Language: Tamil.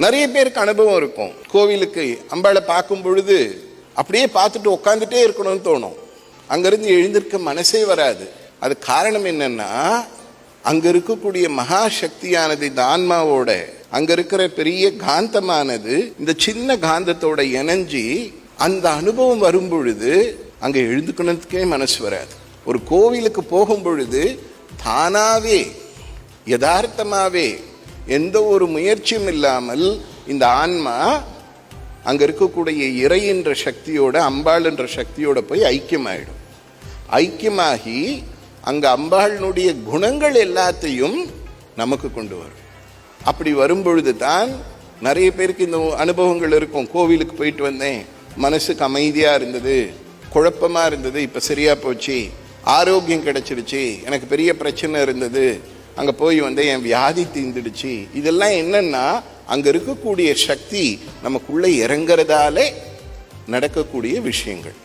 நிறைய பேருக்கு அனுபவம் இருக்கும். கோவிலுக்கு அம்பாளை பார்க்கும் பொழுது அப்படியே பார்த்துட்டு உட்காந்துட்டே இருக்கணும்னு தோணும். அங்கிருந்து எழுந்திருக்க மனசே வராது. அது காரணம் என்னன்னா, அங்க இருக்கக்கூடிய மகா சக்தியானது இந்த ஆன்மாவோட, அங்க இருக்கிற பெரிய காந்தமானது இந்த சின்ன காந்தத்தோட இணைஞ்சி அந்த அனுபவம் வரும் பொழுது அங்க எழுந்துக்கணுக்கே மனசு வராது. ஒரு கோவிலுக்கு போகும் பொழுது தானாவே யதார்த்தமாவே எந்த ஒரு முயற்சியும் இல்லாமல் இந்த ஆன்மா அங்க இருக்கக்கூடிய இறை என்ற சக்தியோட, அம்பாள் என்ற சக்தியோட போய் ஐக்கியமாயிடும். ஐக்கியமாகி அங்க அம்பாளினுடைய குணங்கள் எல்லாத்தையும் நமக்கு கொண்டு வரும். அப்படி வரும்பொழுது தான் நிறைய பேருக்கு இந்த அனுபவங்கள் இருக்கும். கோவிலுக்கு போயிட்டு வந்தேன், மனசுக்கு அமைதியா இருந்தது, குழப்பமா இருந்தது, இப்ப சரியா போச்சு, ஆரோக்கியம் கிடைச்சிருச்சு, எனக்கு பெரிய பிரச்சனை இருந்தது, அங்க போய் வந்தேன், என் வியாதி தீர்ந்துடுச்சு. இதெல்லாம் என்னன்னா, அங்க இருக்கக்கூடிய சக்தி நமக்குள்ள இறங்குறதாலே நடக்கக்கூடிய விஷயங்கள்.